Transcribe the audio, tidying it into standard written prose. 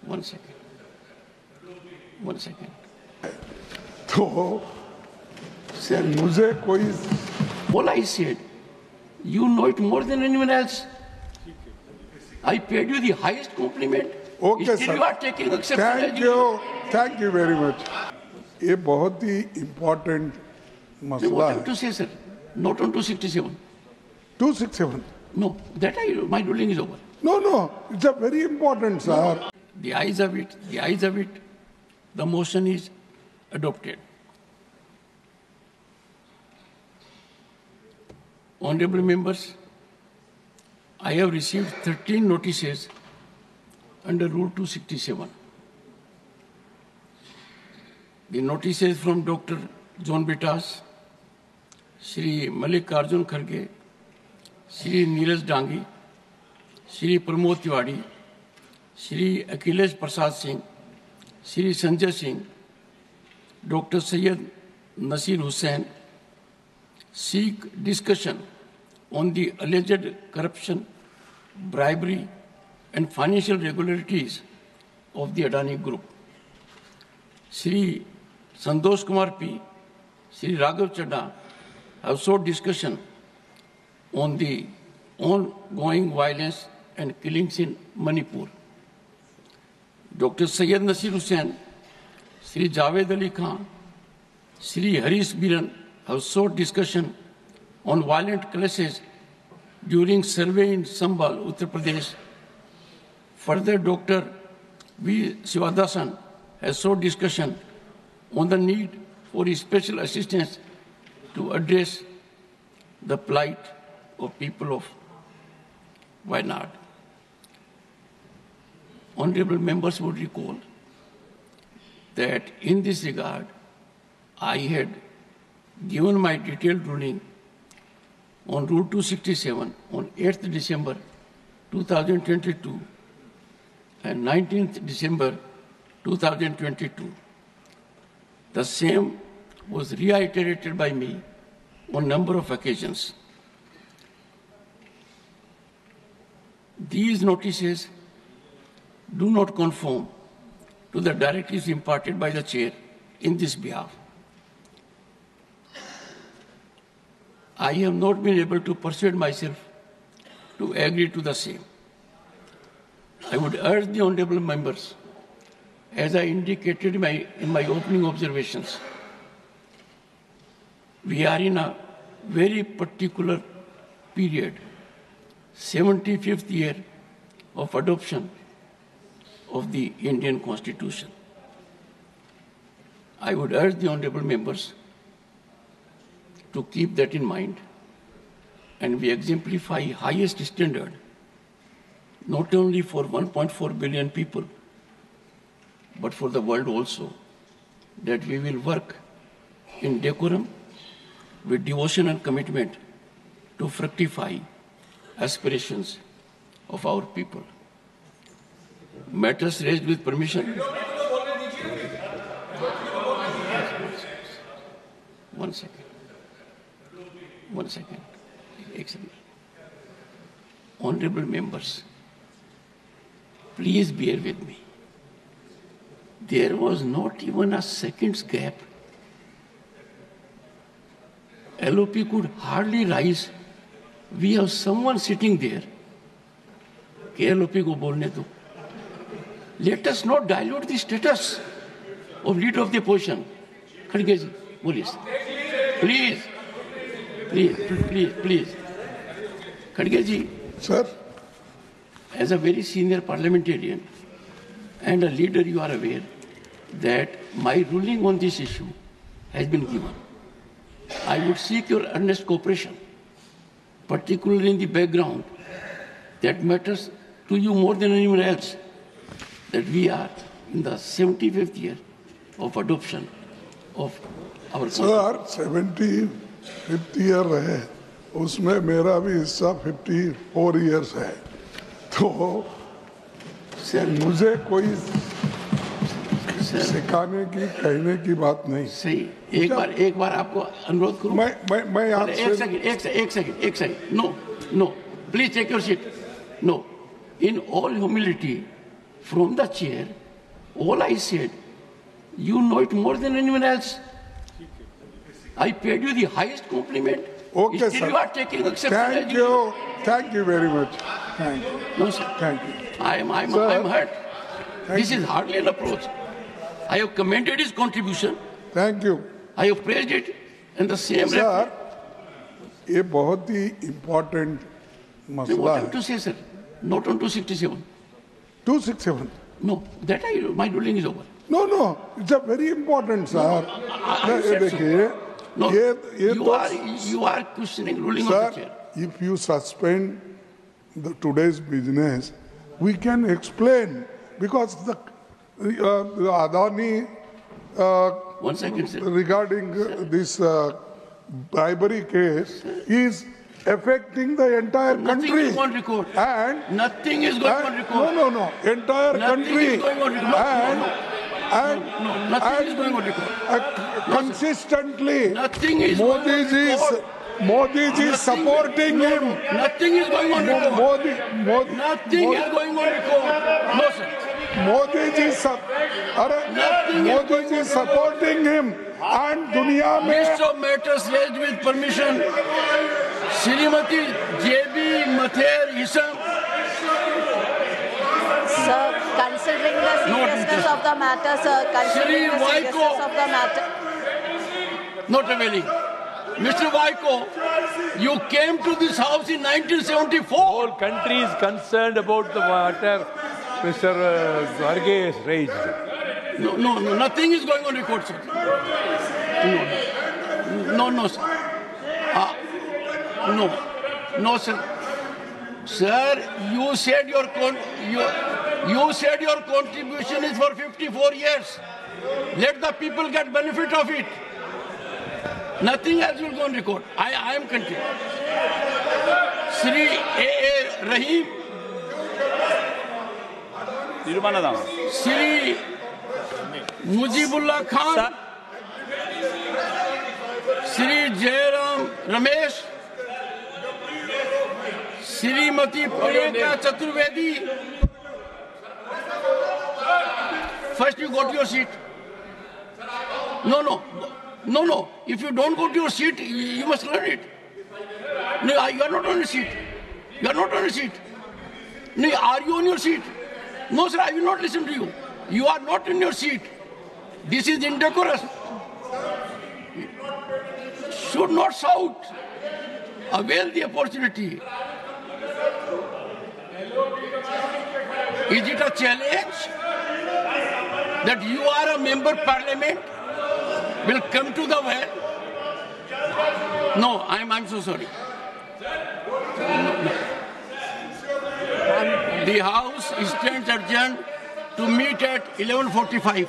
One second. One second. तो मुझे कोई All I said, you know it more than anyone else. I paid you the highest compliment. Okay, Still sir. you are taking exception. Thank you very much. ये बहुत ही important मसला What है. to say, sir? Not on 267. 267. No, that my ruling is over. No, it's a very important, sir. The eyes of it, the motion is adopted. Honorable members, I have received 13 notices under Rule 267. The notices from Dr. John Bitas, Shri Mallikarjun Kharge, Shri Neeraj Dangi, Shri Pramod Tiwari, Shri Akhilesh Prasad Singh, Shri Sanjay Singh, Dr. Syed Nasir Hussain seek discussion on the alleged corruption, bribery, and financial irregularities of the Adani Group. Shri Santosh Kumar P., Shri Raghav Chadha have sought discussion on the ongoing violence and killings in Manipur. Dr. Syed Nasir Hussain, Shri Javed Ali Khan, Shri Harish Biran have sought discussion on violent clashes during survey in Sambhal, Uttar Pradesh. Further, Dr. V. Sivadasan has sought discussion on the need for special assistance to address the plight of people of Wayanad. Honorable members would recall that in this regard, I had given my detailed ruling on Rule 267 on 8th December 2022 and 19th December 2022. The same was reiterated by me on a number of occasions. These notices do not conform to the directives imparted by the chair in this behalf. I have not been able to persuade myself to agree to the same. I would urge the honorable members, as I indicated in my opening observations, we are in a very particular period, 75th year of adoption of the Indian Constitution. I would urge the honorable members to keep that in mind, and we exemplify highest standard not only for 1.4 billion people, but for the world also, that we will work in decorum with devotion and commitment to fructify aspirations of our people. Matters raised with permission. One second. Excellent. Honorable members, please bear with me. There was not even a second's gap. LOP could hardly rise. We have someone sitting there. LOP ko bolne do. Let us not dilute the status of leader of the opposition. Kharge ji, boliye. Please. Kharge ji. Sir. As a very senior parliamentarian and a leader, you are aware that my ruling on this issue has been given. I would seek your earnest cooperation, particularly in the background that matters to you more than anyone else, that we are in the 75th year of adoption of our Sir, 75th year है, उसमें मेरा भी हिस्सा 54 years है. तो sir मुझे कोई सिखाने की कहने की बात नहीं. सही. एक बार आपको अनुरोध करूं. मैं आपसे एक second. No. Please take your seat. No. In all humility, from the chair, all I said, you know it more than anyone else. I paid you the highest compliment. Okay, Still sir. you are taking exception. Thank you. Thank you very much. Thank you. No, sir. Thank you. I'm Sir, hurt. This you. is hardly an approach. I have commended his contribution. Thank you. I have praised it. And the same sir, ये बहुत ही important मसला what है. to say, sir? Not on 267. 267. No, my ruling is over. No, no, it's a very important, sir. I ये said so. देखिए, No, ये you are questioning ruling of the sir, chair. if you suspend today's business, we can explain because the Adani 1 second, sir. regarding this bribery case is affecting the entire Nothing country. is on record. And Nothing is going on record. no, entire Nothing country. is going on record. And Nothing is going on record. consistently, Nothing is going on record. Modi ji is supporting him. Nothing is going on record. Nothing is going on record. No, sir. Modi ji is supporting him. And दुनिया में List of matters raised with permission. Srimati J.B. Mather Isam. Sir, considering the seriousness of the matter, sir, considering the seriousness of the matter. Not availing. Mr. Vaiko, you came to this house in 1974. Whole country is concerned about the matter Mr. Garge has raised. No, nothing is going on record, sir. No, sir. No, sir. Sir, you said your contribution is for 54 years. Let the people get benefit of it. Nothing else will go on record. I am continuing. Sri A.A. Rahim. Sri Mujibullah Khan. Sri Jairam Ramesh. Srimati Priyanka Chaturvedi. First you go to your seat. No. If you don't go to your seat, you must learn it. No, you are not on your seat. You are not on your seat. No, are you on your seat? No, sir, I will not listen to you. You are not in your seat. This is indecorous. Should not shout. Avail the opportunity. Is it a challenge that you are a member parliament? Will come to the well? No, I'm so sorry. No. The House stands adjourned to meet at 11:45.